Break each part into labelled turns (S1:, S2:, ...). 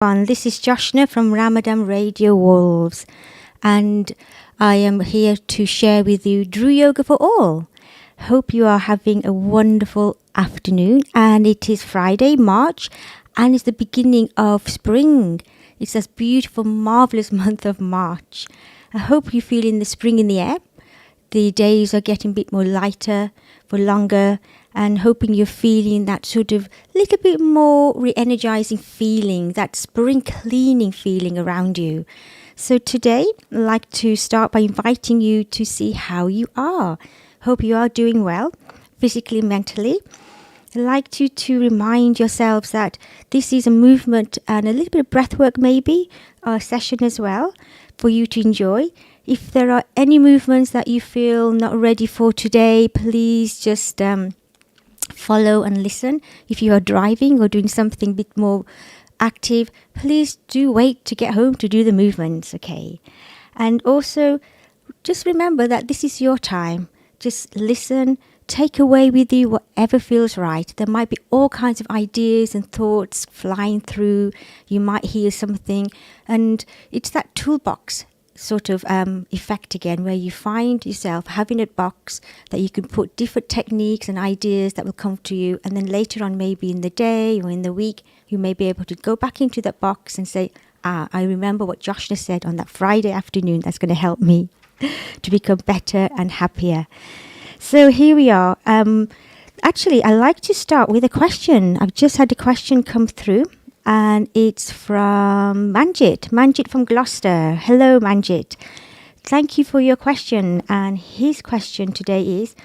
S1: This is Joshna from Ramadan Radio Wolves, and I am here to share with you Drew Yoga for All. Hope you are having a wonderful afternoon, and it is Friday, March, and it's the beginning of spring. It's this beautiful, marvelous month of March. I hope you're feeling the spring in the air. The days are getting a bit more lighter for longer, and hoping you're feeling that sort of little bit more re-energizing feeling, that spring cleaning feeling around you. So today, I'd like to start by inviting you to see how you are. Hope you are doing well, physically, mentally. I'd like you to remind yourselves that this is a movement and a little bit of breath work maybe, a session as well, for you to enjoy. If there are any movements that you feel not ready for today, please just follow and listen. If you are driving or doing something a bit more active, please do wait to get home to do the movements, okay? And also, just remember that this is your time. Just listen, take away with you whatever feels right. There might be all kinds of ideas and thoughts flying through. You might hear something, and it's that toolbox sort of effect again, where you find yourself having a box that you can put different techniques and ideas that will come to you, and then later on, maybe in the day or in the week, you may be able to go back into that box and say, I remember what Joshna said on that Friday afternoon. That's going to help me to become better and happier. So here we are. Actually, I like to start with a question. I've just had a question come through, and it's from Manjit from Gloucester. Hello, Manjit. Thank you for your question. And his question today is,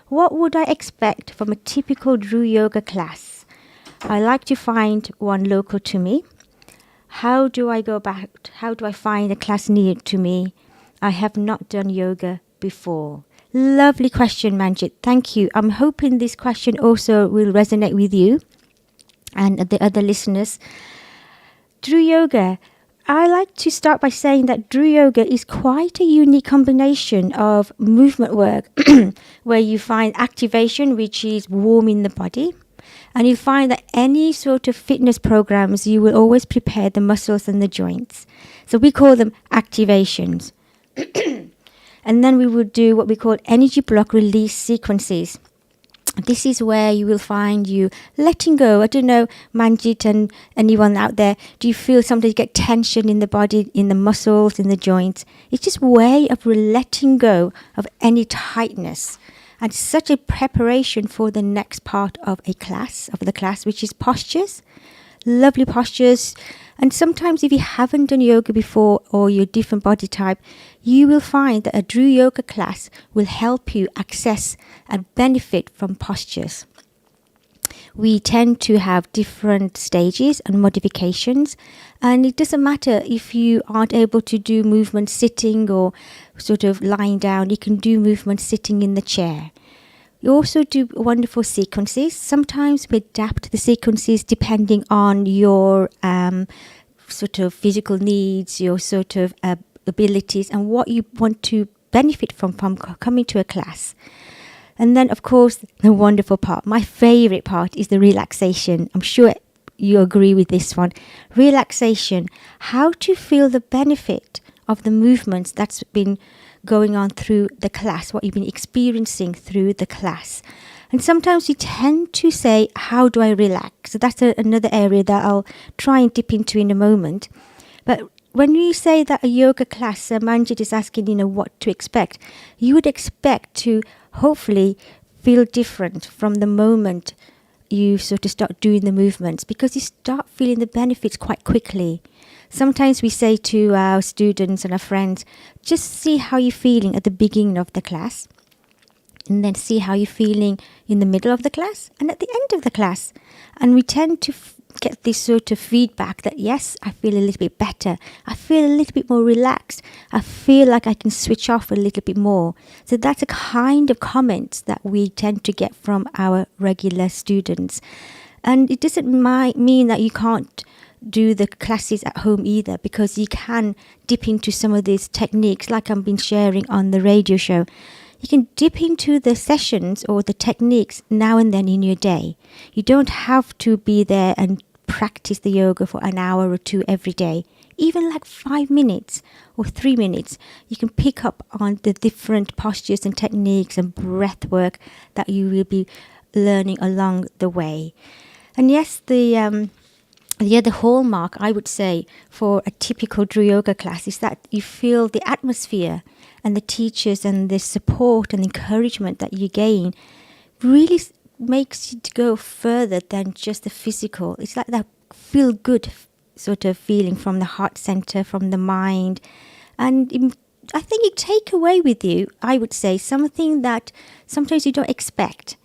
S1: what would I expect from a typical Drew Yoga class? I like to find one local to me. How do I go about? How do I find a class near to me? I have not done yoga before. Lovely question, Manjit. Thank you. I'm hoping this question also will resonate with you and the other listeners. Drew Yoga. I like to start by saying that Drew Yoga is quite a unique combination of movement work where you find activation, which is warming the body, and you find that any sort of fitness programs, you will always prepare the muscles and the joints. So we call them activations. And then we would do what we call energy block release sequences. This is where you will find you letting go. I don't know, Manjit and anyone out there, do you feel sometimes you get tension in the body, in the muscles, in the joints? It's just a way of letting go of any tightness. And such a preparation for the next part of the class, which is postures. Lovely postures. And sometimes if you haven't done yoga before or you're a different body type, you will find that a Drew Yoga class will help you access and benefit from postures. We tend to have different stages and modifications, and it doesn't matter if you aren't able to do movement sitting or sort of lying down. You can do movement sitting in the chair. You also do wonderful sequences. Sometimes we adapt the sequences depending on your sort of physical needs, your sort of abilities, and what you want to benefit from coming to a class. And then, of course, the wonderful part, my favorite part, is the relaxation. I'm sure you agree with this one. Relaxation, how to feel the benefit of the movements that's been going on through the class, what you've been experiencing through the class. And sometimes we tend to say, how do I relax? So that's another area that I'll try and dip into in a moment. But when you say that a yoga class, Manjit is asking, what to expect, you would expect to hopefully feel different from the moment you sort of start doing the movements, because you start feeling the benefits quite quickly. Sometimes we say to our students and our friends, just see how you're feeling at the beginning of the class, and then see how you're feeling in the middle of the class and at the end of the class. And we tend to get this sort of feedback that, yes, I feel a little bit better. I feel a little bit more relaxed. I feel like I can switch off a little bit more. So that's a kind of comments that we tend to get from our regular students. And it doesn't mean that you can't do the classes at home either, because you can dip into some of these techniques like I've been sharing on the radio show. You can dip into the sessions or the techniques now and then in your day. You don't have to be there and practice the yoga for an hour or two every day, even like 5 minutes or 3 minutes, you can pick up on the different postures and techniques and breath work that you will be learning along the way. And yes, the other hallmark, I would say, for a typical Dhru Yoga class is that you feel the atmosphere and the teachers and the support and encouragement that you gain really makes it go further than just the physical. It's like that feel good sort of feeling from the heart center, from the mind. And I think you take away with you, I would say, something that sometimes you don't expect.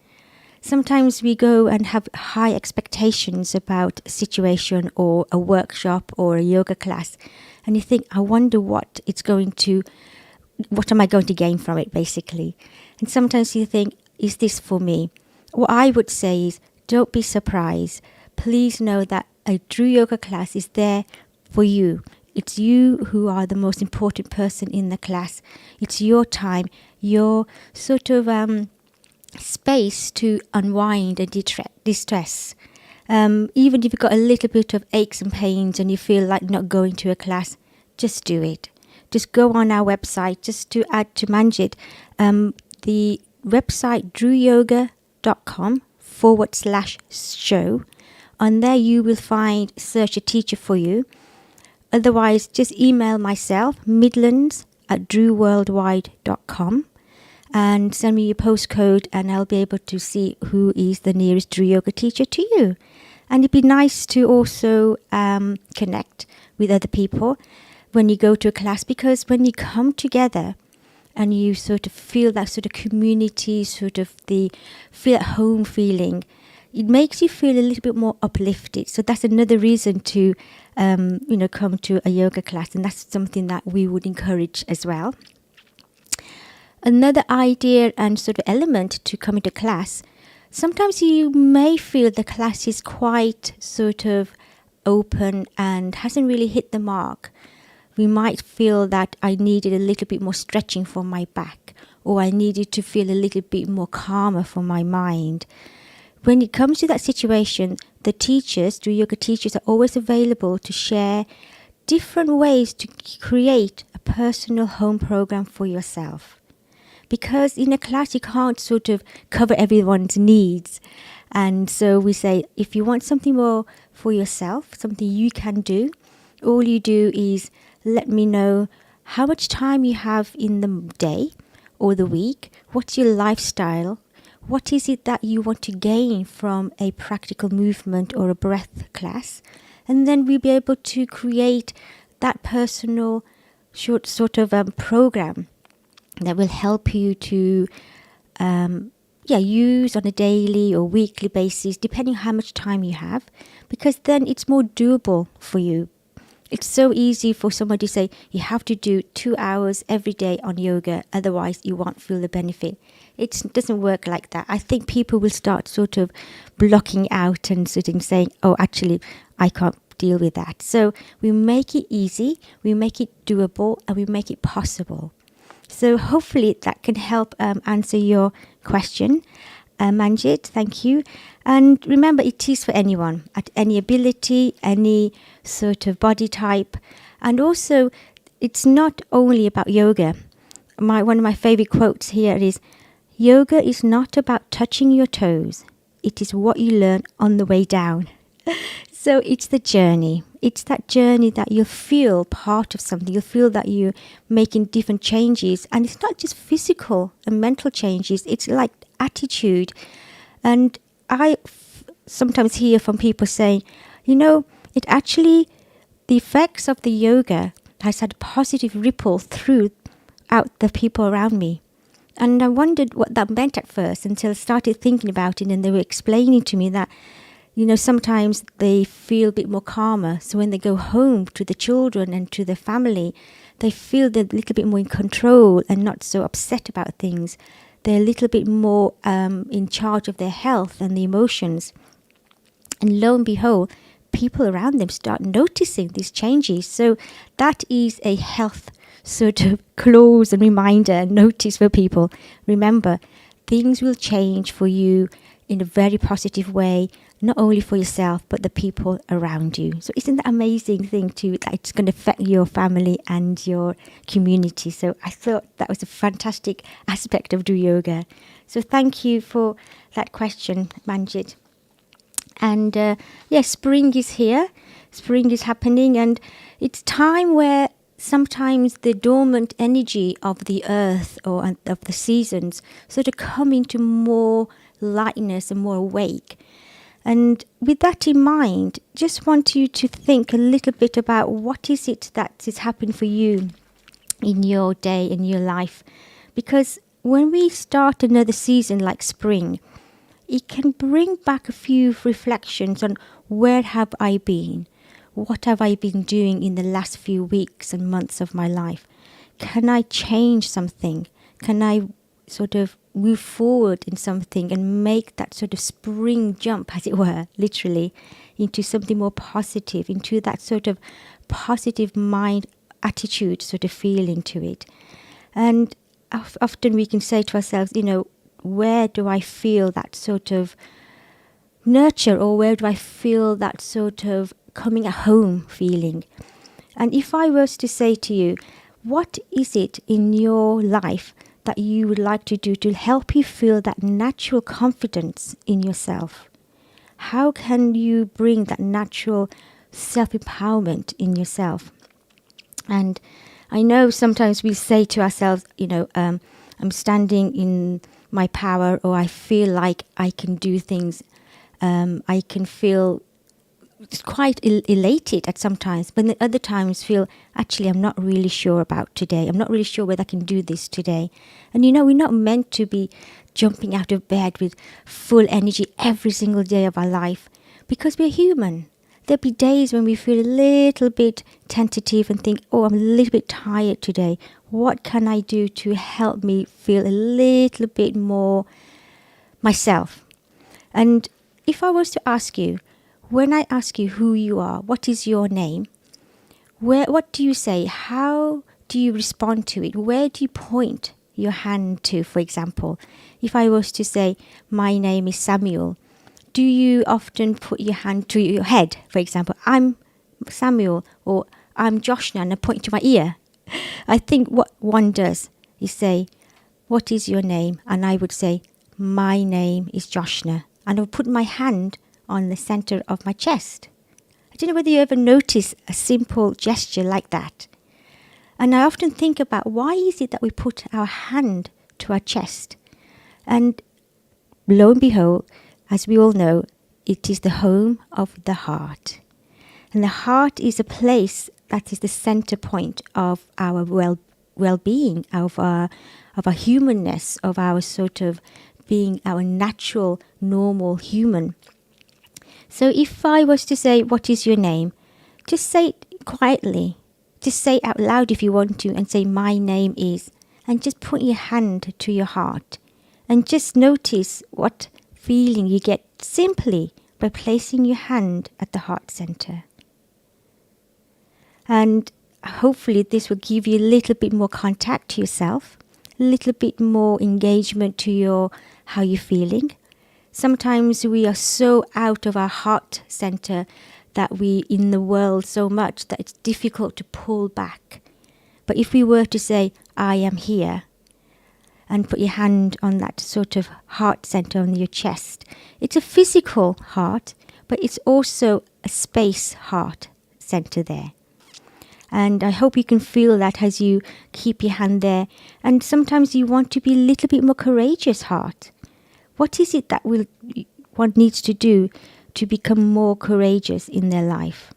S1: Sometimes we go and have high expectations about a situation or a workshop or a yoga class, and you think, I wonder what am I going to gain from it, basically. And sometimes you think, is this for me? What I would say is, don't be surprised. Please know that a Dhru Yoga class is there for you. It's you who are the most important person in the class. It's your time, your sort of space to unwind and distress. Even if you've got a little bit of aches and pains and you feel like not going to a class, just do it. Just go on our website, just to add to Manjit, the website dhruyoga.com/show. On there you will search a teacher for you. Otherwise, just email myself, midlands@dhruworldwide.com, and send me your postcode, and I'll be able to see who is the nearest Dhru Yoga teacher to you. And it'd be nice to also connect with other people when you go to a class, because when you come together and you sort of feel that sort of community, sort of the feel at home feeling, it makes you feel a little bit more uplifted. So that's another reason to, come to a yoga class, and that's something that we would encourage as well. Another idea and sort of element to come into class, sometimes you may feel the class is quite sort of open and hasn't really hit the mark. We might feel that I needed a little bit more stretching for my back, or I needed to feel a little bit more calmer for my mind. When it comes to that situation, the teachers, Dhru Yoga teachers, are always available to share different ways to create a personal home program for yourself. Because in a class, you can't sort of cover everyone's needs. And so we say, if you want something more for yourself, something you can do, all you do is let me know how much time you have in the day or the week, what's your lifestyle, what is it that you want to gain from a practical movement or a breath class, and then we'll be able to create that personal short sort of program that will help you to use on a daily or weekly basis, depending how much time you have, because then it's more doable for you. It's so easy for somebody to say, you have to do 2 hours every day on yoga, otherwise you won't feel the benefit. It doesn't work like that. I think people will start sort of blocking out and sort of saying, oh, actually, I can't deal with that. So we make it easy, we make it doable, and we make it possible. So hopefully that can help answer your question. Manjit, thank you. And remember, it is for anyone, at any ability, any sort of body type. And also, it's not only about yoga. One of my favorite quotes here is, yoga is not about touching your toes. It is what you learn on the way down. So it's the journey. It's that journey that you'll feel part of something. You'll feel that you're making different changes. And it's not just physical and mental changes. It's like attitude. And I sometimes hear from people saying, the effects of the yoga has had a positive ripple throughout the people around me. And I wondered what that meant at first until I started thinking about it, and they were explaining to me that sometimes they feel a bit more calmer. So when they go home to the children and to their family, they feel they're a little bit more in control and not so upset about things. They're a little bit more in charge of their health and the emotions. And lo and behold, people around them start noticing these changes. So that is a health sort of clause and reminder and notice for people. Remember, things will change for you in a very positive way, not only for yourself, but the people around you. So isn't that amazing thing too, that it's going to affect your family and your community? So I thought that was a fantastic aspect of Do Yoga. So thank you for that question, Manjit. And yes, spring is here. Spring is happening, and it's time where sometimes the dormant energy of the earth or of the seasons sort of come into more lightness and more awake. And with that in mind, just want you to think a little bit about what is it that is happening for you in your day, in your life. Because when we start another season like spring, it can bring back a few reflections on where have I been? What have I been doing in the last few weeks and months of my life? Can I change something? Can I sort of move forward in something and make that sort of spring jump, as it were, literally, into something more positive, into that sort of positive mind attitude sort of feeling to it? And often we can say to ourselves, where do I feel that sort of nurture, or where do I feel that sort of coming at home feeling? And if I was to say to you, what is it in your life that you would like to do to help you feel that natural confidence in yourself? How can you bring that natural self-empowerment in yourself? And I know sometimes we say to ourselves, I'm standing in my power, or I feel like I can do things. I can feel quite elated at some times, but at other times feel, actually, I'm not really sure about today. I'm not really sure whether I can do this today. And we're not meant to be jumping out of bed with full energy every single day of our life, because we're human. There'll be days when we feel a little bit tentative and think, I'm a little bit tired today. What can I do to help me feel a little bit more myself? And if I was to ask you, when I ask you who you are, what is your name? What do you say? How do you respond to it? Where do you point your hand to, for example? If I was to say, my name is Samuel, do you often put your hand to your head, for example? I'm Samuel, or I'm Joshna, and I point to my ear. I think what one does is say, what is your name? And I would say, my name is Joshna. And I would put my hand on the center of my chest. I don't know whether you ever notice a simple gesture like that. And I often think about, why is it that we put our hand to our chest? And lo and behold, as we all know, it is the home of the heart. And the heart is a place that is the center point of our well-being, of our humanness, of our sort of being our natural, normal human. So if I was to say, what is your name? Just say it quietly. Just say it out loud if you want to, and say, my name is. And just put your hand to your heart. And just notice what feeling you get simply by placing your hand at the heart center. And hopefully this will give you a little bit more contact to yourself, a little bit more engagement to how you're feeling. Sometimes we are so out of our heart center that we in the world so much that it's difficult to pull back. But if we were to say, I am here, and put your hand on that sort of heart center on your chest, it's a physical heart, but it's also a space heart center there. And I hope you can feel that as you keep your hand there. And sometimes you want to be a little bit more courageous heart. What is it that one needs to do to become more courageous in their life?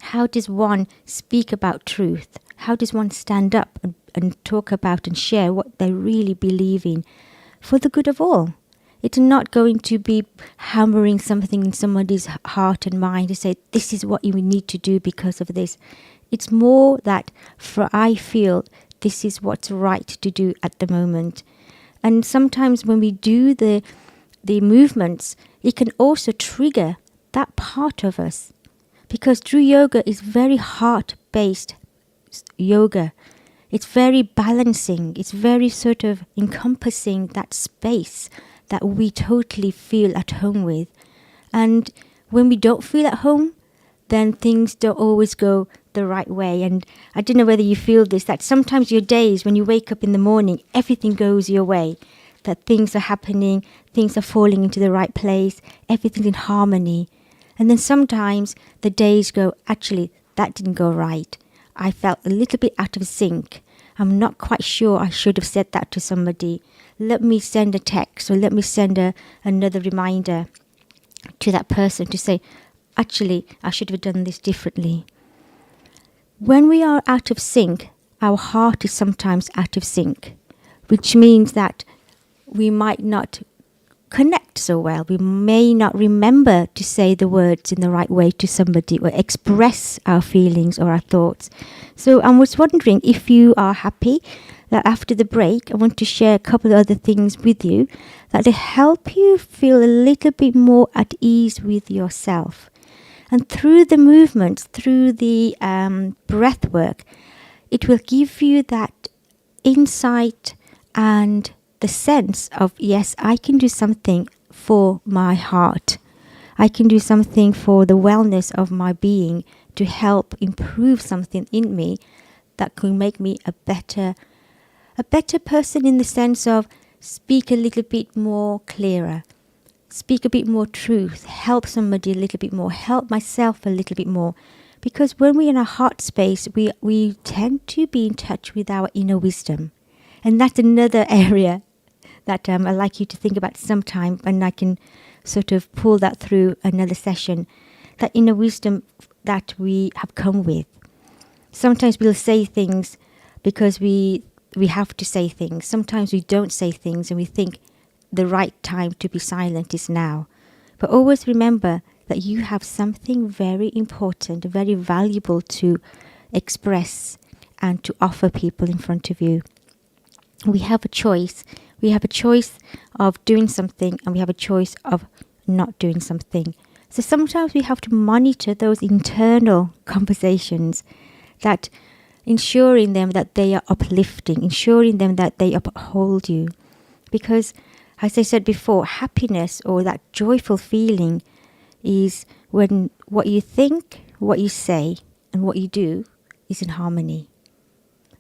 S1: How does one speak about truth? How does one stand up and talk about and share what they really believe in for the good of all? It's not going to be hammering something in somebody's heart and mind to say, this is what you need to do because of this. It's more that, for I feel this is what's right to do at the moment. And sometimes when we do the movements, it can also trigger that part of us. Because true yoga is very heart-based yoga. It's very balancing. It's very sort of encompassing that space, that we totally feel at home with. And when we don't feel at home, then things don't always go the right way. And I don't know whether you feel this, that sometimes your days when you wake up in the morning, everything goes your way, that things are happening, things are falling into the right place, everything's in harmony. And then sometimes the days go, actually, that didn't go right. I felt a little bit out of sync. I'm not quite sure I should have said that to somebody. Let me send a text, or let me send another reminder to that person to say, actually, I should have done this differently. When we are out of sync, our heart is sometimes out of sync, which means that we might not connect so well. We may not remember to say the words in the right way to somebody or express our feelings or our thoughts. So I was wondering if you are happy that after the break, I want to share a couple of other things with you that will help you feel a little bit more at ease with yourself. And through the movements, through the breath work, it will give you that insight and the sense of, yes, I can do something for my heart. I can do something for the wellness of my being to help improve something in me that can make me a better person, in the sense of speak a little bit more clearer, speak a bit more truth, help somebody a little bit more, help myself a little bit more. Because when we're in our heart space, we tend to be in touch with our inner wisdom. And that's another area that I'd like you to think about sometime, and I can sort of pull that through another session, that inner wisdom that we have come with. Sometimes we'll say things because we have to say things. Sometimes we don't say things and we think the right time to be silent is now. But always remember that you have something very important, very valuable to express and to offer people in front of you. We have a choice. We have a choice of doing something, and we have a choice of not doing something. So sometimes we have to monitor those internal conversations, that ensuring them that they are uplifting, ensuring them that they uphold you. Because, as I said before, happiness, or that joyful feeling, is when what you think, what you say, and what you do is in harmony.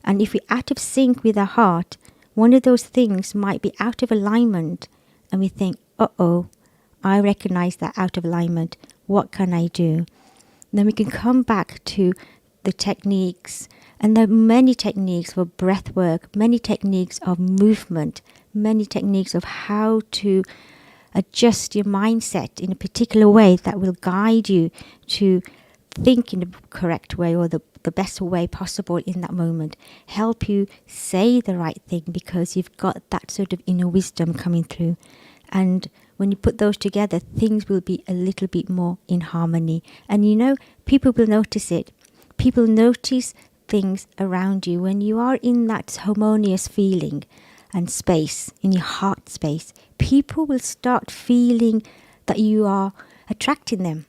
S1: And if we're out of sync with our heart, one of those things might be out of alignment, and we think, uh-oh, I recognize that out of alignment. What can I do? And then we can come back to the techniques, and there are many techniques for breath work, many techniques of movement, many techniques of how to adjust your mindset in a particular way that will guide you to think in the correct way, or the best way possible in that moment. Help you say the right thing because you've got that sort of inner wisdom coming through. And when you put those together, things will be a little bit more in harmony. And you know, people will notice it. People notice things around you when you are in that harmonious feeling and space, in your heart space. People will start feeling that you are attracting them.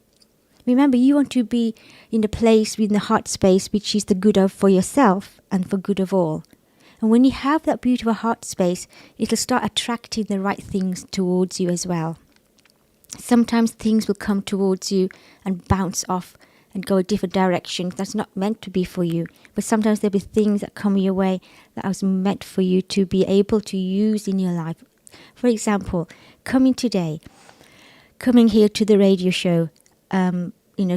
S1: Remember, you want to be in the place within the heart space which is the good of for yourself and for good of all. And when you have that beautiful heart space, it'll start attracting the right things towards you as well. Sometimes things will come towards you and bounce off and go a different direction. That's not meant to be for you. But sometimes there'll be things that come your way that was meant for you to be able to use in your life. For example, coming here to the radio show,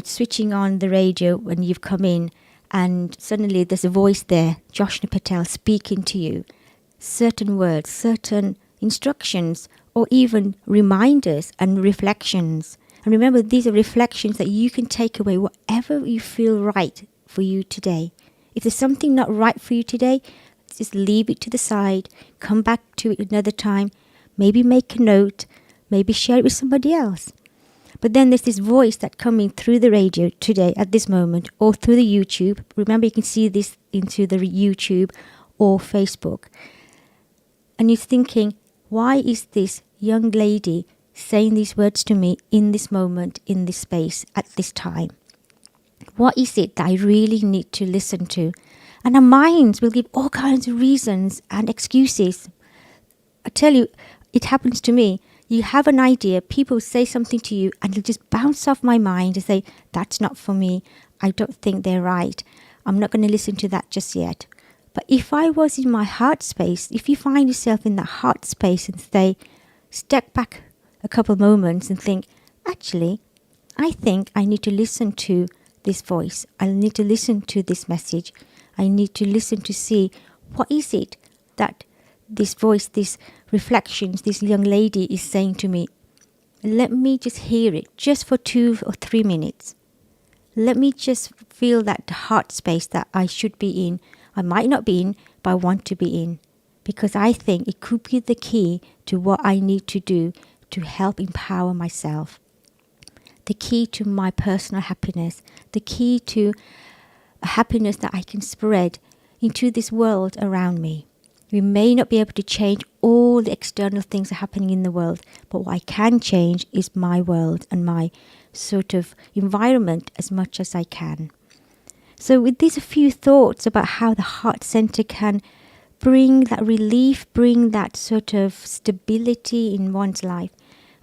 S1: switching on the radio when you've come in, and suddenly there's a voice there, Joshna Patel, speaking to you. Certain words, certain instructions, or even reminders and reflections. And remember, these are reflections that you can take away whatever you feel right for you today. If there's something not right for you today, just leave it to the side, come back to it another time, maybe make a note, maybe share it with somebody else. But then there's this voice that's coming through the radio today at this moment, or through the YouTube. Remember, you can see this into the YouTube or Facebook. And you're thinking, why is this young lady saying these words to me in this moment, in this space, at this time? What is it that I really need to listen to? And our minds will give all kinds of reasons and excuses. I tell you, it happens to me. You have an idea, people say something to you and it'll just bounce off my mind and say, that's not for me. I don't think they're right. I'm not going to listen to that just yet. But if I was in my heart space, if you find yourself in that heart space and say, step back a couple of moments and think, actually, I think I need to listen to this voice. I need to listen to this message. I need to listen to see what is it that this voice, this reflections, this young lady is saying to me. Let me just hear it just for 2 or 3 minutes. Let me just feel that heart space that I should be in. I might not be in, but I want to be in. Because I think it could be the key to what I need to do to help empower myself. The key to my personal happiness. The key to a happiness that I can spread into this world around me. We may not be able to change all the external things that are happening in the world, but what I can change is my world and my sort of environment as much as I can. So with these a few thoughts about how the heart center can bring that relief, bring that sort of stability in one's life,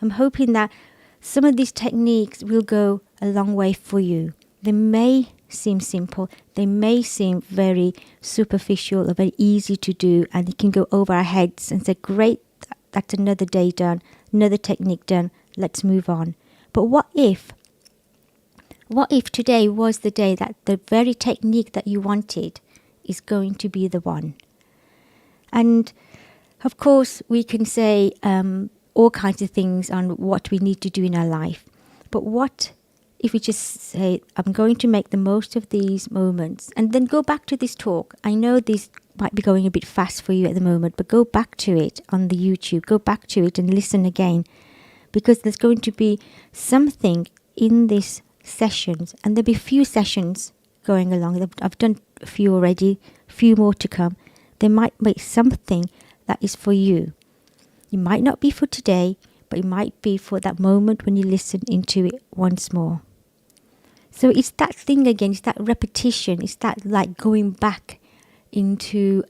S1: I'm hoping that some of these techniques will go a long way for you. They may seem simple, they may seem very superficial or very easy to do, and it can go over our heads and say, great, that's another day done, another technique done, let's move on. But what if today was the day that the very technique that you wanted is going to be the one? And of course we can say all kinds of things on what we need to do in our life, but what if we just say, I'm going to make the most of these moments, and then go back to this talk. I know this might be going a bit fast for you at the moment, but go back to it on the YouTube. Go back to it and listen again, because there's going to be something in these sessions, and there'll be a few sessions going along. I've done a few already, a few more to come. There might be something that is for you. It might not be for today, but it might be for that moment when you listen into it once more. So it's that thing again, it's that repetition, it's that like going back into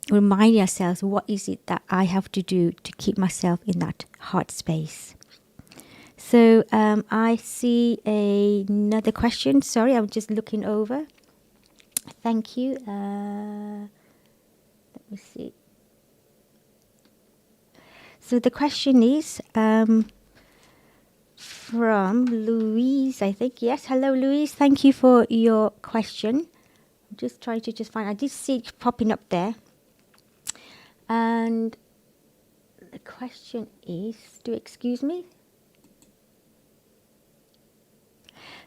S1: reminding ourselves, what is it that I have to do to keep myself in that heart space? So I see another question. Sorry, I'm just looking over. Thank you. Let me see. So the question is from Louise, I think. Yes, hello Louise. Thank you for your question. I'm just trying to find. I did see it popping up there. And the question is, do excuse me?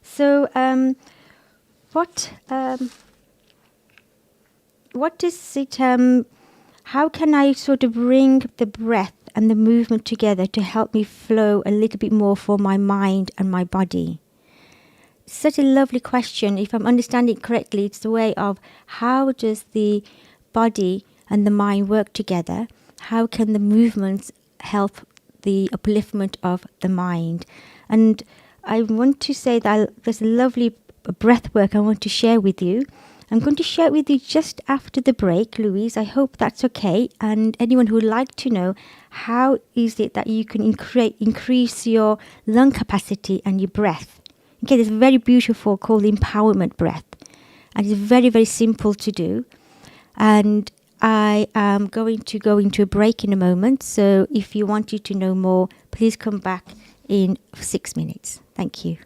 S1: So what is it, how can I sort of bring the breath and the movement together to help me flow a little bit more for my mind and my body? Such a lovely question. If I'm understanding it correctly, it's the way of how does the body and the mind work together? How can the movements help the upliftment of the mind? And I want to say that there's a lovely breath work I want to share with you. I'm going to share it with you just after the break, Louise. I hope that's okay. And anyone who would like to know how is it that you can increase your lung capacity and your breath. Okay, it's very beautiful, called the empowerment breath. And it's very, very simple to do. And I am going to go into a break in a moment. So if you wanted to know more, please come back in 6 minutes. Thank you.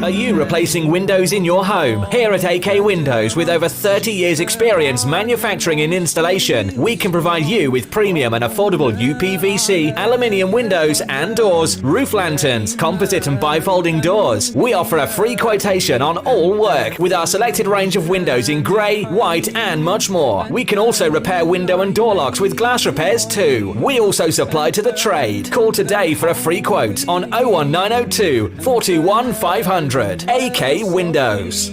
S2: Are you replacing windows in your home? Here at AK Windows, with over 30 years experience manufacturing and installation, we can provide you with premium and affordable UPVC, aluminium windows and doors, roof lanterns, composite and bifolding doors. We offer a free quotation on all work with our selected range of windows in grey, white and much more. We can also repair window and door locks with glass repairs too. We also supply to the trade. Call today for a free quote on 01902 421 500. AK Windows.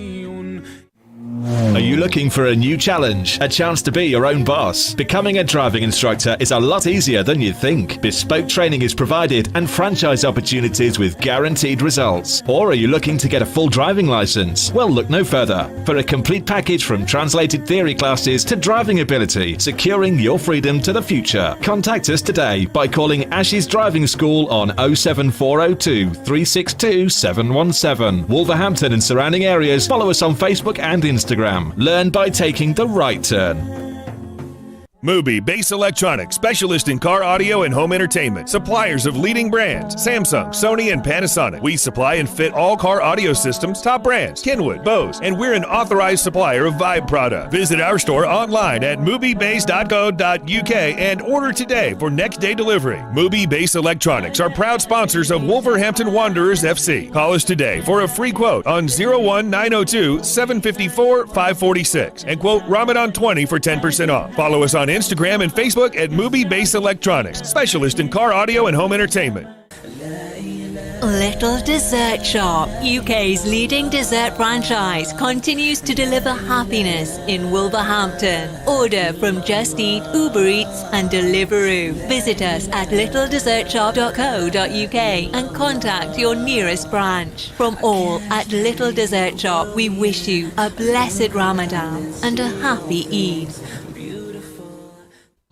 S3: Are you looking for a new challenge? A chance to be your own boss? Becoming a driving instructor is a lot easier than you think. Bespoke training is provided and franchise opportunities with guaranteed results. Or are you looking to get a full driving license? Well, look no further. For a complete package from translated theory classes to driving ability, securing your freedom to the future, contact us today by calling Ash's Driving School on 07402 362 717. Wolverhampton and surrounding areas, follow us on Facebook and Instagram. Learn by taking the right turn.
S4: Mubi Bass Electronics, specialist in car audio and home entertainment. Suppliers of leading brands, Samsung, Sony, and Panasonic. We supply and fit all car audio systems, top brands, Kenwood, Bose, and we're an authorized supplier of Vibe product. Visit our store online at mubibass.co.uk and order today for next day delivery. Mubi Bass Electronics are proud sponsors of Wolverhampton Wanderers FC. Call us today for a free quote on 01902 754 546 and quote Ramadan 20 for 10% off. Follow us on Instagram and Facebook at Mubi Bass Electronics, specialist in car audio and home entertainment.
S5: Little Dessert Shop, UK's leading dessert franchise, continues to deliver happiness in Wolverhampton. Order from Just Eat, Uber Eats and Deliveroo. Visit us at littledessertshop.co.uk and contact your nearest branch. From all at Little Dessert Shop, we wish you a blessed Ramadan and a happy Eid.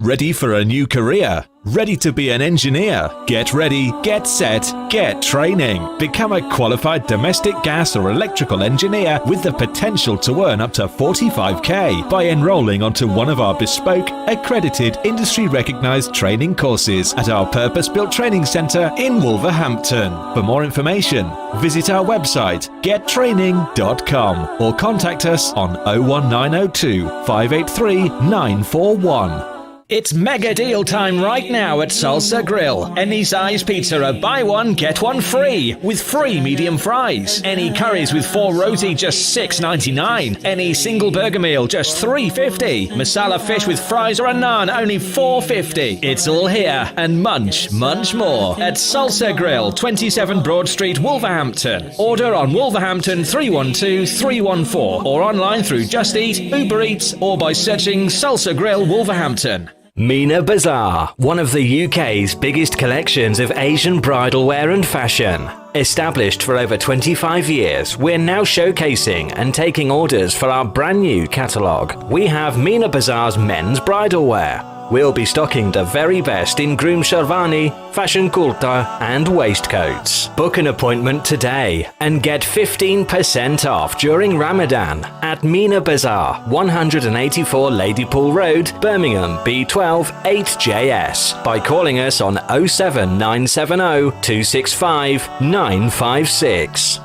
S3: Ready for a new career? Ready to be an engineer? Get ready, get set, get training. Become a qualified domestic gas or electrical engineer with the potential to earn up to 45k by enrolling onto one of our bespoke, accredited, industry-recognized training courses at our purpose-built training centre in Wolverhampton. For more information, visit our website gettraining.com or contact us on 01902 583 941.
S2: It's mega deal time right now at Salsa Grill. Any size pizza, a buy one, get one free, with free medium fries. Any curries with 4 roti, just $6.99. Any single burger meal, just $3.50. Masala fish with fries or a naan, only $4.50. It's all here and much more at Salsa Grill, 27 Broad Street, Wolverhampton. Order on Wolverhampton 312 314 or online through Just Eat, Uber Eats or by searching Salsa Grill Wolverhampton.
S6: Mina Bazaar, one of the UK's biggest collections of Asian bridal wear and fashion. Established for over 25 years, we're now showcasing and taking orders for our brand new catalogue. We have Mina Bazaar's men's bridal wear. We'll be stocking the very best in groom sherwani, fashion kurta and waistcoats. Book an appointment today and get 15% off during Ramadan at Mina Bazaar, 184 Ladypool Road, Birmingham, B12 8JS by calling us on 07970 265 956.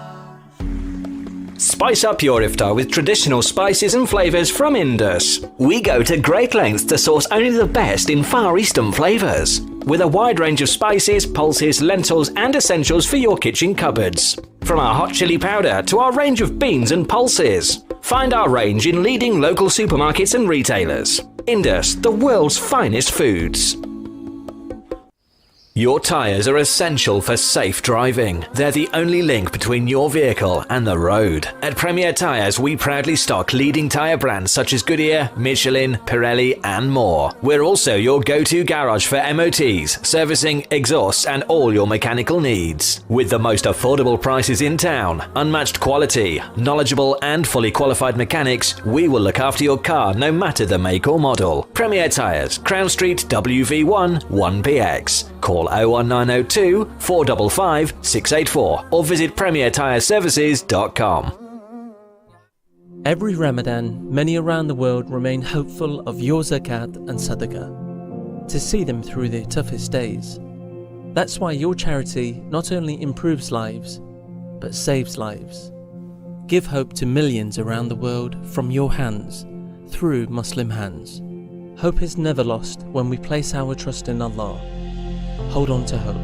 S6: Spice up your iftar with traditional spices and flavours from Indus. We go to great lengths to source only the best in Far Eastern flavours, with a wide range of spices, pulses, lentils and essentials for your kitchen cupboards. From our hot chili powder to our range of beans and pulses. Find our range in leading local supermarkets and retailers. Indus, the world's finest foods. Your tyres are essential for safe driving. They're the only link between your vehicle and the road. At Premier Tyres, we proudly stock leading tyre brands such as Goodyear, Michelin, Pirelli and more. We're also your go-to garage for MOTs, servicing, exhausts and all your mechanical needs. With the most affordable prices in town, unmatched quality, knowledgeable and fully qualified mechanics, we will look after your car no matter the make or model. Premier Tyres, Crown Street, WV1 1PX. Call 01902 455 684 or visit premiertyreservices.com.
S7: Every Ramadan, many around the world remain hopeful of your zakat and sadaqah, to see them through their toughest days. That's why your charity not only improves lives, but saves lives. Give hope to millions around the world from your hands, through Muslim Hands. Hope is never lost when we place our trust in Allah. Hold on to hope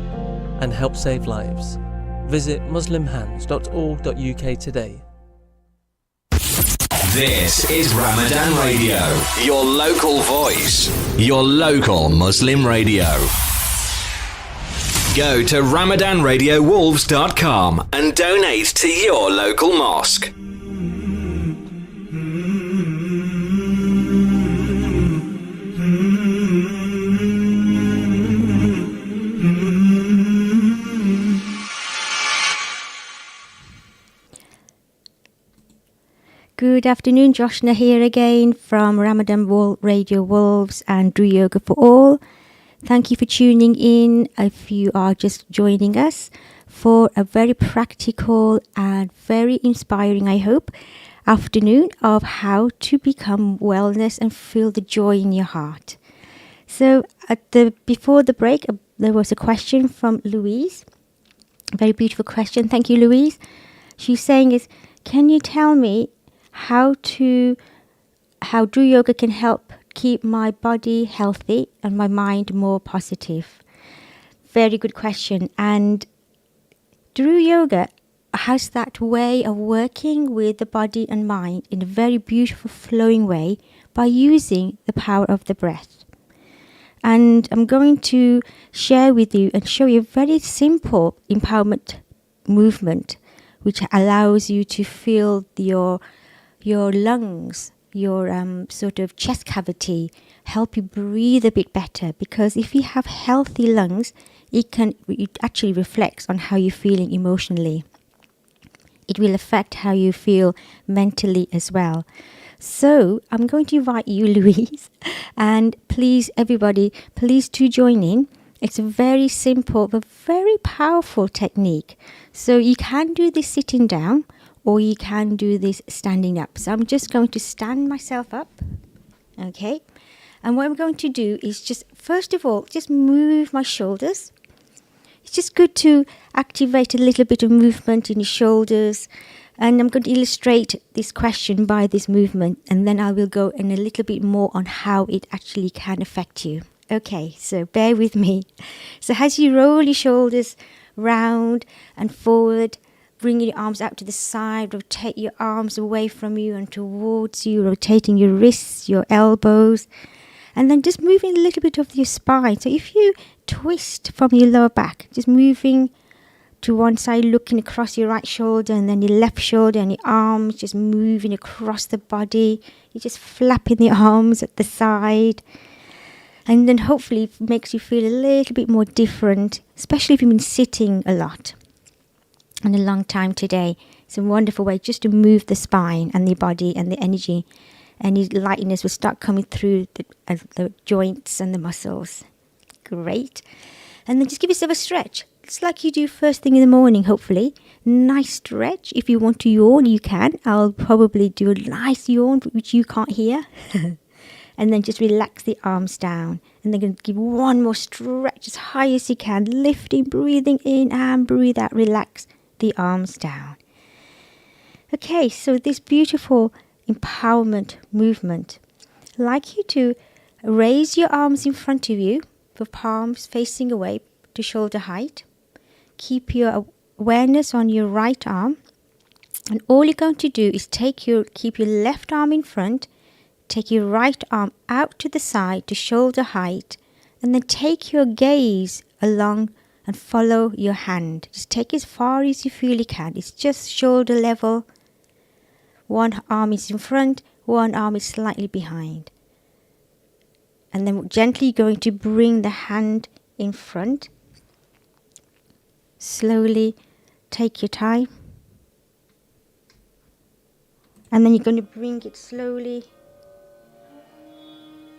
S7: and help save lives. Visit muslimhands.org.uk today.
S2: This is Ramadan Radio, your local voice, your local Muslim radio. Go to RamadanRadioWolves.com and donate to your local mosque.
S1: Good afternoon, Joshna here again from Ramadan Radio Wolves and Drew Yoga for All. Thank you for tuning in if you are just joining us for a very practical and very inspiring, I hope, afternoon of how to become wellness and feel the joy in your heart. So before the break, there was a question from Louise. A very beautiful question. Thank you, Louise. She's saying can you tell me how Drew Yoga can help keep my body healthy and my mind more positive? Very good question. And Drew Yoga has that way of working with the body and mind in a very beautiful flowing way by using the power of the breath. And I'm going to share with you and show you a very simple empowerment movement which allows you to feel your lungs, your sort of chest cavity, help you breathe a bit better. Because if you have healthy lungs, it actually reflects on how you're feeling emotionally. It will affect how you feel mentally as well. So I'm going to invite you, Louise, and please, everybody, please do join in. It's a very simple but very powerful technique. So you can do this sitting down or you can do this standing up. So I'm just going to stand myself up, okay? And what I'm going to do is just, first of all, just move my shoulders. It's just good to activate a little bit of movement in your shoulders. And I'm going to illustrate this question by this movement, and then I will go in a little bit more on how it actually can affect you. Okay, so bear with me. So as you roll your shoulders round and forward, bring your arms out to the side, rotate your arms away from you and towards you, rotating your wrists, your elbows, and then just moving a little bit of your spine. So if you twist from your lower back, just moving to one side, looking across your right shoulder and then your left shoulder and your arms, just moving across the body. You're just flapping the arms at the side. And then hopefully it makes you feel a little bit more different, especially if you've been sitting a lot and a long time today. It's a wonderful way just to move the spine and the body and the energy. Any lightness will start coming through the joints and the muscles. Great. And then just give yourself a stretch. It's like you do first thing in the morning, hopefully. Nice stretch. If you want to yawn, you can. I'll probably do a nice yawn, which you can't hear. And then just relax the arms down. And then going to give one more stretch as high as you can. Lifting, breathing in and breathe out. Relax the arms down. Okay, so this beautiful empowerment movement. I'd like you to raise your arms in front of you, the palms facing away to shoulder height. Keep your awareness on your right arm. And all you're going to do is keep your left arm in front. Take your right arm out to the side to shoulder height, and then take your gaze along and follow your hand. Just take as far as you feel you can. It's just shoulder level. One arm is in front, one arm is slightly behind. And then gently going to bring the hand in front. Slowly take your time. And then you're going to bring it slowly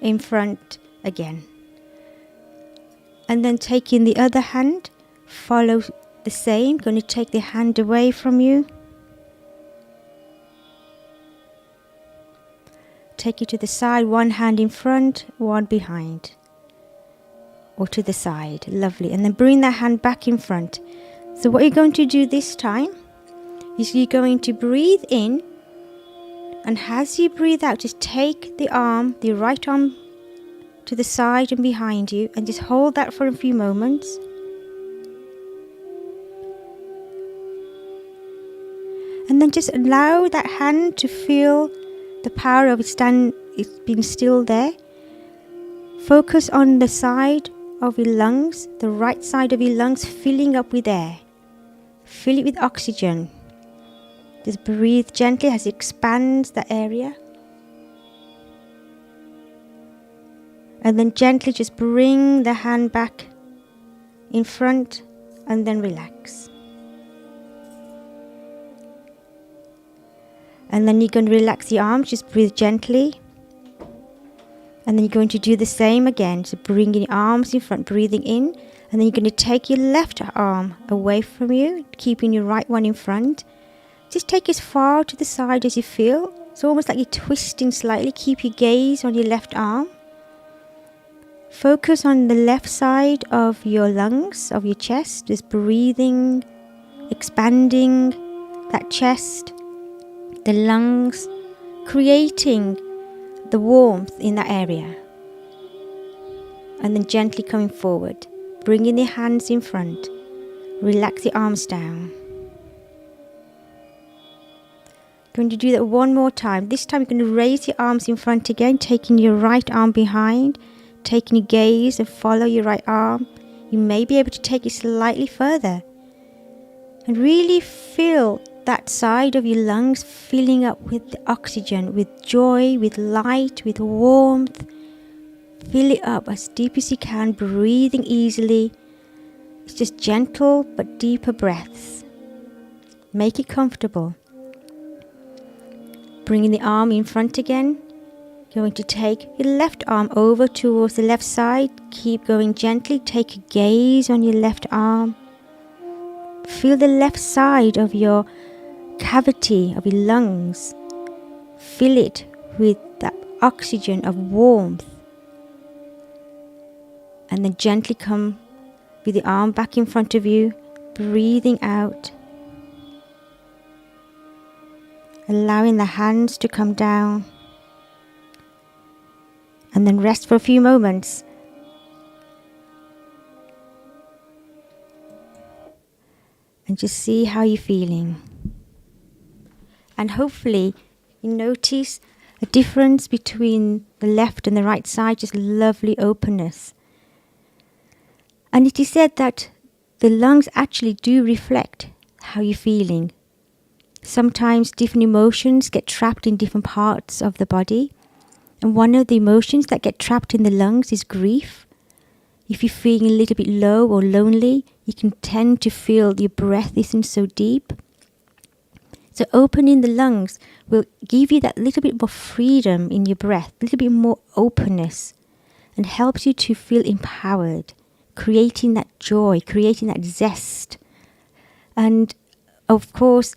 S1: in front again. And then taking the other hand, follow the same. Going to take the hand away from you. Take it to the side, one hand in front, one behind. Or to the side, lovely. And then bring that hand back in front. So what you're going to do this time is you're going to breathe in, and as you breathe out, just take the right arm to the side and behind you, and just hold that for a few moments. And then just allow that hand to feel the power of it's being still there. Focus on the side of your lungs, the right side of your lungs, filling up with air. Fill it with oxygen. Just breathe gently as it expands that area. And then gently just bring the hand back in front and then relax. And then you're going to relax the arms, just breathe gently. And then you're going to do the same again. So bringing your arms in front, breathing in. And then you're going to take your left arm away from you, keeping your right one in front. Just take as far to the side as you feel. It's almost like you're twisting slightly. Keep your gaze on your left arm. Focus on the left side of your lungs, of your chest. Just breathing, expanding that chest, the lungs, creating the warmth in that area. And then gently coming forward, bringing the hands in front. Relax the arms down. Going to do that one more time. This time you're going to raise your arms in front again, taking your right arm behind, taking your gaze and follow your right arm. You may be able to take it slightly further. And really feel that side of your lungs filling up with the oxygen, with joy, with light, with warmth. Fill it up as deep as you can, breathing easily. It's just gentle but deeper breaths. Make it comfortable. Bringing the arm in front again. Going to take your left arm over towards the left side. Keep going gently. Take a gaze on your left arm. Feel the left side of your cavity, of your lungs. Fill it with that oxygen of warmth. And then gently come with the arm back in front of you, breathing out. Allowing the hands to come down. And then rest for a few moments. And just see how you're feeling. And hopefully you notice a difference between the left and the right side, just lovely openness. And it is said that the lungs actually do reflect how you're feeling. Sometimes different emotions get trapped in different parts of the body. And one of the emotions that get trapped in the lungs is grief. If you're feeling a little bit low or lonely, you can tend to feel your breath isn't so deep. So opening the lungs will give you that little bit more freedom in your breath, a little bit more openness, and helps you to feel empowered, creating that joy, creating that zest. And of course,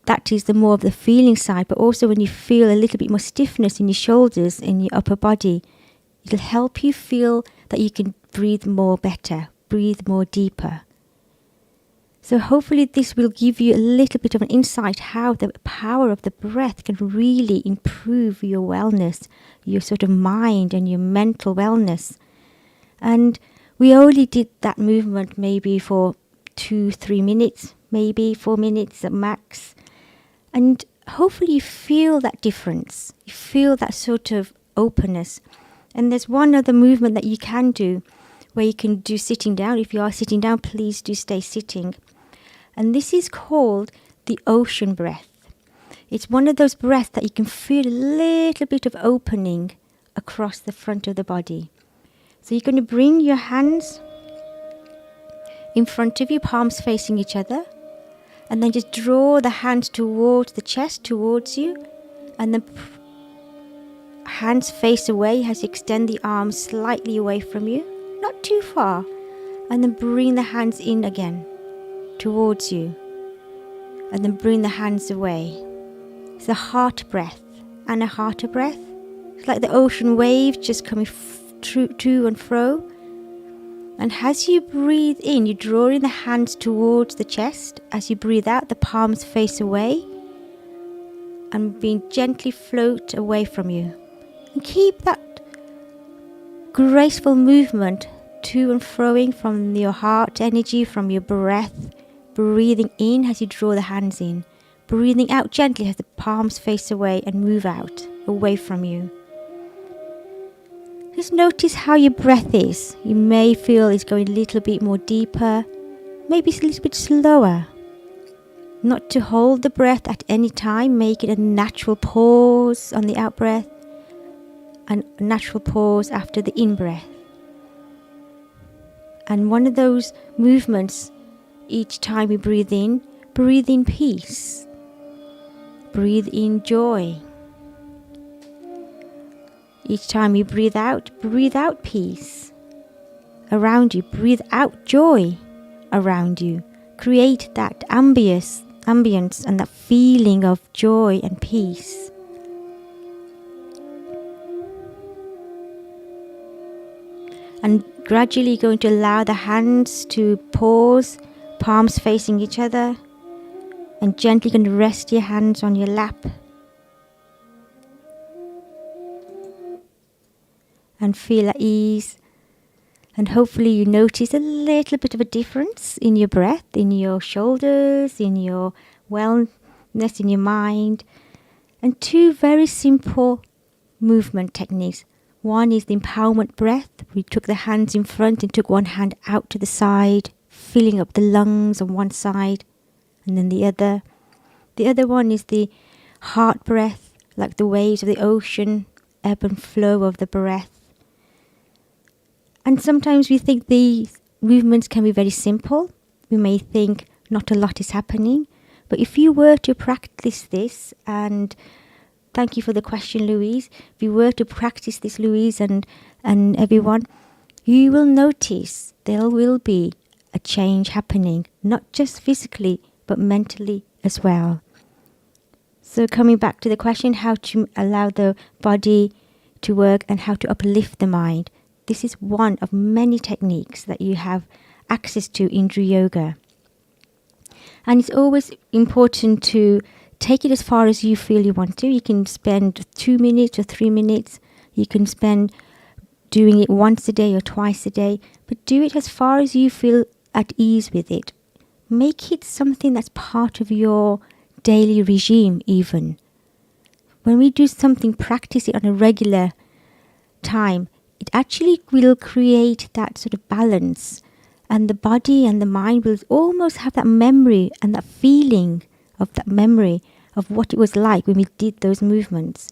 S1: that is the more of the feeling side, but also when you feel a little bit more stiffness in your shoulders, in your upper body, it'll help you feel that you can breathe more better, breathe more deeper. So hopefully this will give you a little bit of an insight how the power of the breath can really improve your wellness, your sort of mind and your mental wellness. And we only did that movement maybe for 2-3 minutes, maybe 4 minutes at max. And hopefully you feel that difference. You feel that sort of openness. And there's one other movement that you can do where you can do sitting down. If you are sitting down, please do stay sitting. And this is called the ocean breath. It's one of those breaths that you can feel a little bit of opening across the front of the body. So you're going to bring your hands in front of you, palms facing each other. And then just draw the hands towards the chest, towards you. And then hands face away as you extend the arms slightly away from you. Not too far. And then bring the hands in again, towards you. And then bring the hands away. It's a heart breath. And a heart breath. It's like the ocean waves just coming to and fro. And as you breathe in, you draw in the hands towards the chest. As you breathe out, the palms face away. And being gently float away from you. And keep that graceful movement to and froing from your heart energy, from your breath. Breathing in as you draw the hands in. Breathing out gently as the palms face away and move out, away from you. Just notice how your breath is. You may feel it's going a little bit more deeper. Maybe it's a little bit slower. Not to hold the breath at any time. Make it a natural pause on the out breath. And a natural pause after the in breath. And one of those movements, each time we breathe in peace. breathe in joy. Each time you breathe out peace around you. Breathe out joy around you. Create that ambience and that feeling of joy and peace. And gradually going to allow the hands to pause, palms facing each other, and gently going to rest your hands on your lap. And feel at ease. And hopefully you notice a little bit of a difference in your breath, in your shoulders, in your wellness, in your mind. And 2 very simple movement techniques. One is the empowerment breath. We took the hands in front and took one hand out to the side, filling up the lungs on one side, and then the other. The other one is the heart breath, like the waves of the ocean, ebb and flow of the breath. And sometimes we think these movements can be very simple. We may think not a lot is happening. But if you were to practice this, and thank you for the question, Louise. If you were to practice this, Louise, and everyone, you will notice there will be a change happening, not just physically, but mentally as well. So coming back to the question, how to allow the body to work and how to uplift the mind. This is one of many techniques that you have access to in Drew Yoga. And it's always important to take it as far as you feel you want to. You can spend 2 minutes or 3 minutes. You can spend doing it once a day or twice a day. But do it as far as you feel at ease with it. Make it something that's part of your daily regime even. When we do something, practice it on a regular time, it actually will create that sort of balance, and the body and the mind will almost have that memory and that feeling of that memory of what it was like when we did those movements.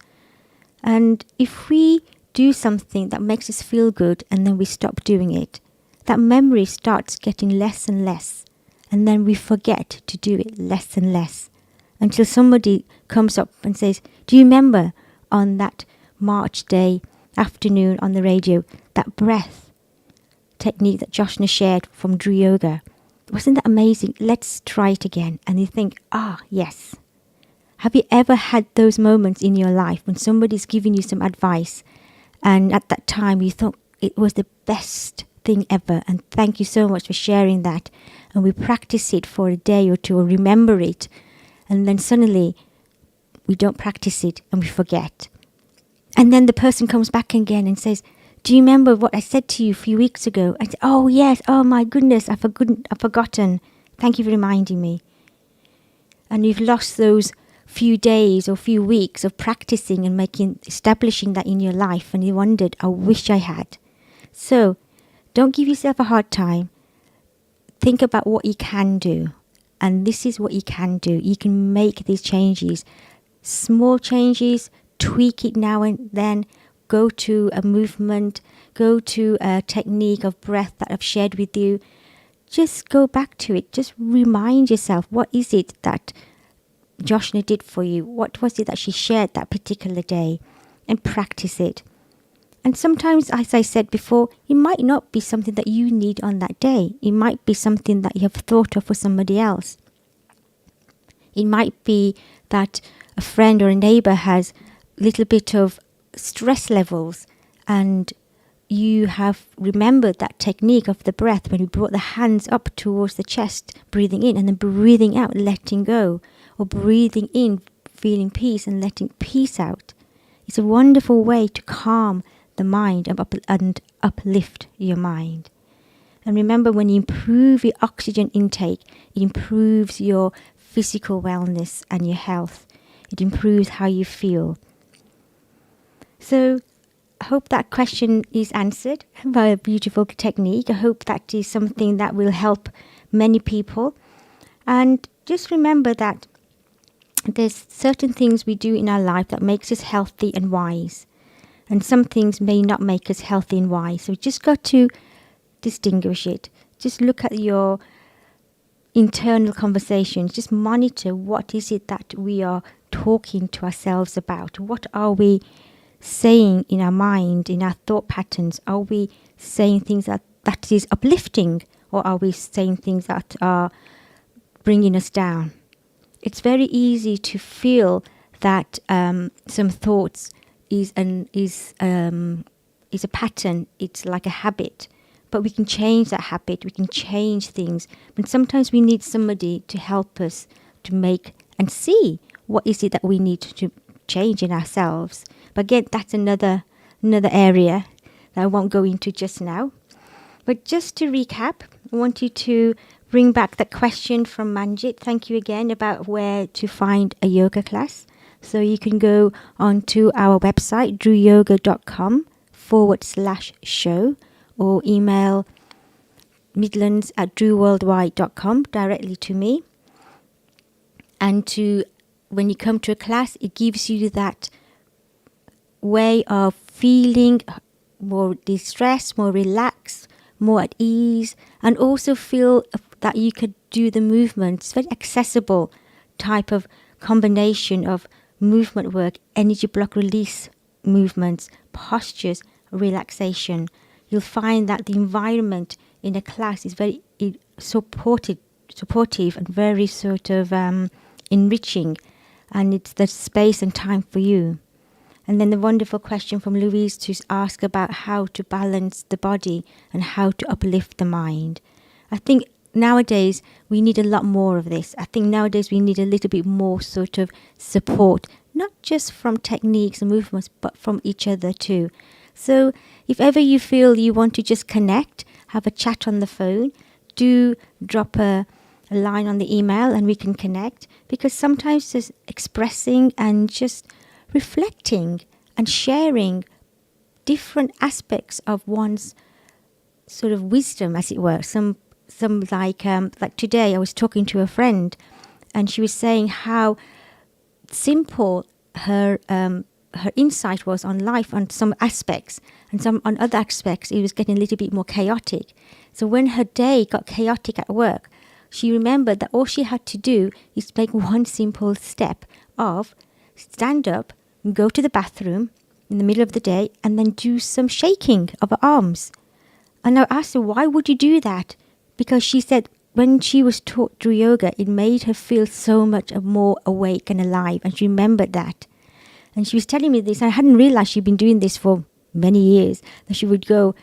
S1: And if we do something that makes us feel good and then we stop doing it, that memory starts getting less and less, and then we forget to do it less and less until somebody comes up and says, do you remember on that March day afternoon on the radio, that breath technique that Joshna shared from Drew Yoga? Wasn't that amazing? Let's try it again. And you think, yes. Have you ever had those moments in your life when somebody's giving you some advice and at that time you thought it was the best thing ever, and thank you so much for sharing that, and we practice it for a day or two or remember it, and then suddenly we don't practice it and we forget. And then the person comes back again and says, do you remember what I said to you a few weeks ago? I said, oh yes, oh my goodness, I've forgotten. Thank you for reminding me. And you've lost those few days or few weeks of practicing and establishing that in your life, and you wondered, I wish I had. So don't give yourself a hard time. Think about what you can do. And this is what you can do. You can make these changes. Small changes, tweak it now and then. Go to a movement, go to a technique of breath that I've shared with you. Just go back to it. Just remind yourself, what is it that Joshna did for you? What was it that she shared that particular day? And practice it. And sometimes, as I said before, it might not be something that you need on that day. It might be something that you have thought of for somebody else. It might be that a friend or a neighbor has a little bit of stress levels, and you have remembered that technique of the breath when you brought the hands up towards the chest, breathing in and then breathing out, letting go, or breathing in, feeling peace and letting peace out. It's a wonderful way to calm the mind and uplift your mind. And remember, when you improve your oxygen intake, it improves your physical wellness and your health. It improves how you feel. So I hope that question is answered by a beautiful technique. I hope that is something that will help many people. And just remember that there's certain things we do in our life that makes us healthy and wise. And some things may not make us healthy and wise. So we just got to distinguish it. Just look at your internal conversations. Just monitor what is it that we are talking to ourselves about? What are we saying in our mind, in our thought patterns? Are we saying things that is uplifting, or are we saying things that are bringing us down? It's very easy to feel that some thoughts is a pattern. It's like a habit, but we can change that habit. We can change things, but sometimes we need somebody to help us to make and see what is it that we need to change in ourselves. But again, that's another area that I won't go into just now. But just to recap, I want you to bring back that question from Manjit. Thank you again about where to find a yoga class. So you can go onto our website, drewyoga.com/show, or email midlands@drewworldwide.com directly to me. And when you come to a class, it gives you that way of feeling more distressed, more relaxed, more at ease, and also feel that you could do the movements. Very accessible type of combination of movement work, energy block release movements, postures, relaxation. You'll find that the environment in a class is very supportive and very sort of enriching, and it's the space and time for you. And then the wonderful question from Louise to ask about how to balance the body and how to uplift the mind. I think nowadays we need a lot more of this. I think nowadays we need a little bit more sort of support, not just from techniques and movements, but from each other too. So if ever you feel you want to just connect, have a chat on the phone, do drop a line on the email and we can connect, because sometimes just expressing and just reflecting and sharing different aspects of one's sort of wisdom, as it were. Some like today I was talking to a friend, and she was saying how simple her insight was on life on some aspects, and some on other aspects it was getting a little bit more chaotic. So when her day got chaotic at work, she remembered that all she had to do is make one simple step of stand up, go to the bathroom in the middle of the day, and then do some shaking of her arms. And I asked her, why would you do that? Because she said when she was taught through yoga, it made her feel so much more awake and alive, and she remembered that. And she was telling me this, and I hadn't realized she'd been doing this for many years, that she would go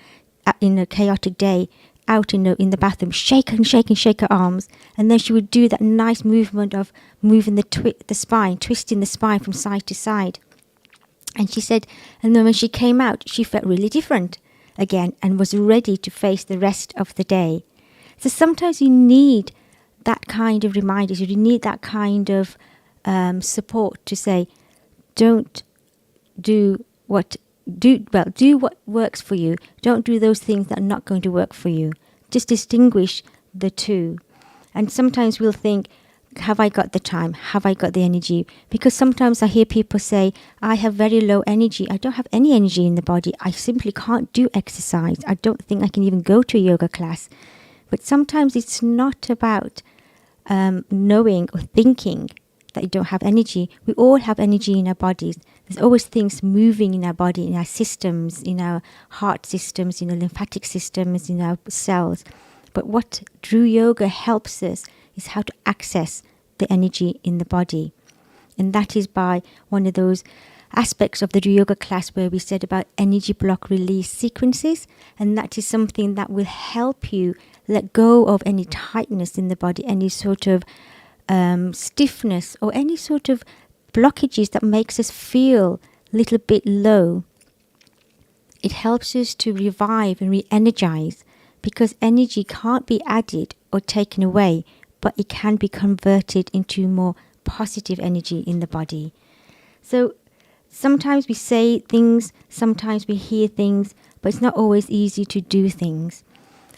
S1: in a chaotic day out in the bathroom, shake her arms, and then she would do that nice movement of moving the spine, twisting the spine from side to side. And she said, and then when she came out, she felt really different again and was ready to face the rest of the day. So sometimes you need that kind of reminders, you need that kind of support to say, do what works for you. Don't do those things that are not going to work for you. Just distinguish the two. And sometimes we'll think, have I got the time? Have I got the energy? Because sometimes I hear people say, I have very low energy. I don't have any energy in the body. I simply can't do exercise. I don't think I can even go to a yoga class. But sometimes it's not about knowing or thinking that you don't have energy. We all have energy in our bodies. There's always things moving in our body, in our systems, in our heart systems, in our lymphatic systems, in our cells. But what Drew Yoga helps us is how to access the energy in the body. And that is by one of those aspects of the Drew Yoga class where we said about energy block release sequences. And that is something that will help you let go of any tightness in the body, any sort of stiffness or any sort of blockages that makes us feel a little bit low. It helps us to revive and re-energize, because energy can't be added or taken away, but it can be converted into more positive energy in the body. So sometimes we say things, sometimes we hear things, but it's not always easy to do things.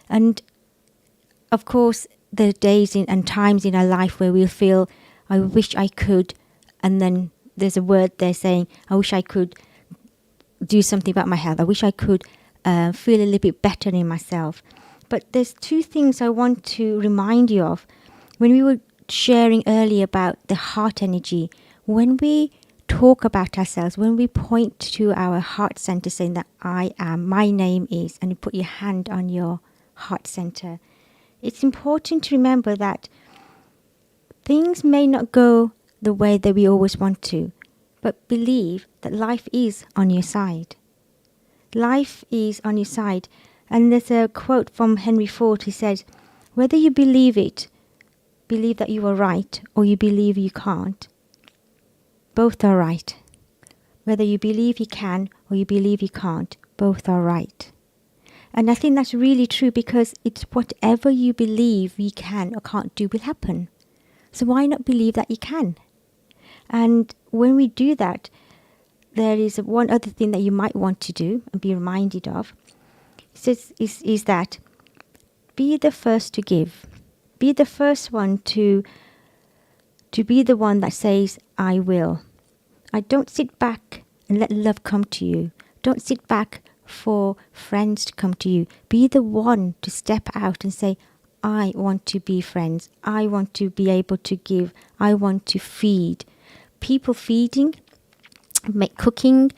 S1: And of course, there are days and times in our life where we'll feel, I wish I could, and then there's a word there saying, I wish I could do something about my health. I wish I could feel a little bit better in myself. But there's two things I want to remind you of. When we were sharing earlier about the heart energy, when we talk about ourselves, when we point to our heart center saying that I am, my name is, and you put your hand on your heart center, it's important to remember that things may not go the way that we always want to, but believe that life is on your side. Life is on your side. And there's a quote from Henry Ford. He says, whether you believe it, believe that you are right, or you believe you can't, both are right. Whether you believe you can or you believe you can't, both are right. And I think that's really true, because it's whatever you believe you can or can't do will happen. So why not believe that you can? And when we do that, there is one other thing that you might want to do and be reminded of, is that be the first to give. Be the first one to be the one that says, I will. I don't sit back and let love come to you. Don't sit back for friends to come to you. Be the one to step out and say, I want to be friends. I want to be able to give. I want to feed. People feeding, cooking,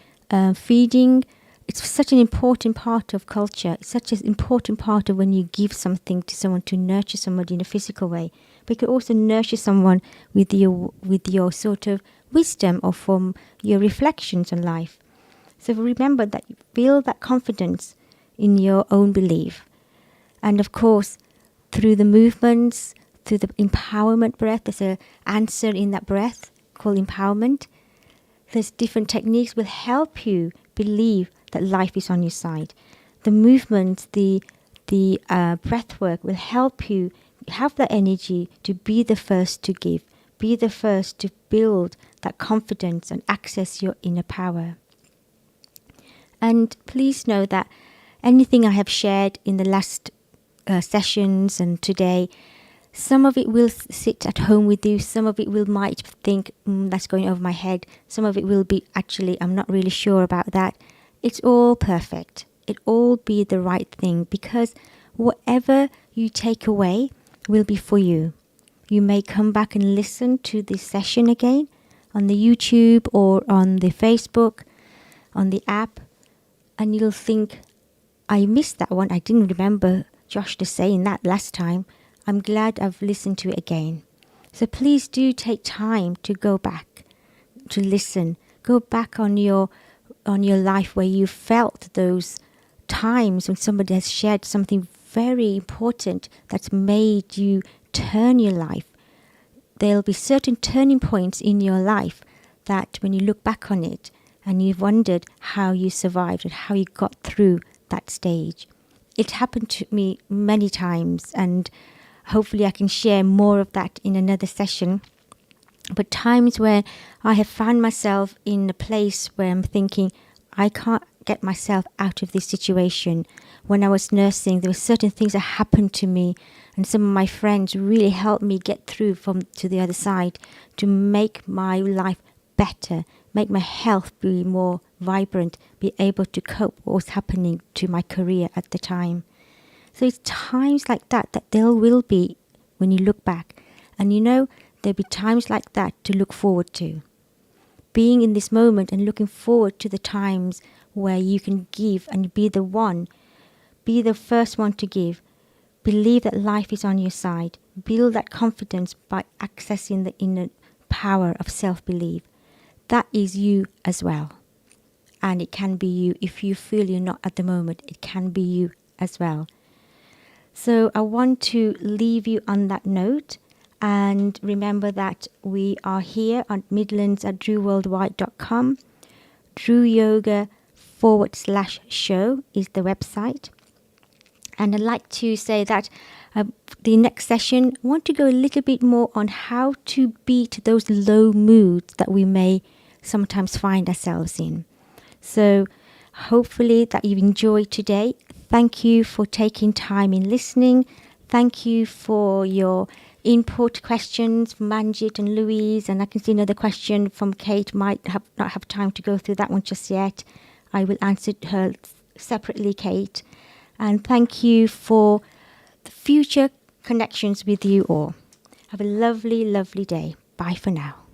S1: feeding, it's such an important part of culture. It's such an important part of when you give something to someone, to nurture somebody in a physical way. But you could also nurture someone with your sort of wisdom or from your reflections on life. So remember that you build that confidence in your own belief. And of course, through the movements, through the empowerment breath, there's an answer in that breath called empowerment. There's different techniques will help you believe that life is on your side. The movement, the breath work will help you have that energy to be the first to give, be the first to build that confidence and access your inner power. And please know that anything I have shared in the last sessions and today, some of it will sit at home with you. Some of it might think, that's going over my head. Some of it will be, actually, I'm not really sure about that. It's all perfect. It all be the right thing, because whatever you take away will be for you. You may come back and listen to this session again on the YouTube or on the Facebook, on the app, and you'll think, I missed that one. I didn't remember Josh just saying that last time. I'm glad I've listened to it again. So please do take time to go back, to listen. Go back on your life where you felt those times when somebody has shared something very important that's made you turn your life. There'll be certain turning points in your life that when you look back on it and you've wondered how you survived and how you got through that stage. It happened to me many times, and hopefully I can share more of that in another session. But times where I have found myself in a place where I'm thinking, I can't get myself out of this situation. When I was nursing, there were certain things that happened to me, and some of my friends really helped me get through to the other side to make my life better, make my health be more vibrant, be able to cope with what was happening to my career at the time. So it's times like that there will be when you look back. And there'll be times like that to look forward to. Being in this moment and looking forward to the times where you can give and be the first one to give. Believe that life is on your side. Build that confidence by accessing the inner power of self-belief. That is you as well. And it can be you if you feel you're not at the moment. It can be you as well. So I want to leave you on that note. And remember that we are here on Midlands at drewworldwide.com. Drew Yoga /show is the website. And I'd like to say that the next session, I want to go a little bit more on how to beat those low moods that we may sometimes find ourselves in. So hopefully that you've enjoyed today. Thank you for taking time in listening. Thank you for your input questions from Manjit and Louise. And I can see another question from Kate. Might not have time to go through that one just yet. I will answer her separately, Kate. And thank you for the future connections with you all. Have a lovely, lovely day. Bye for now.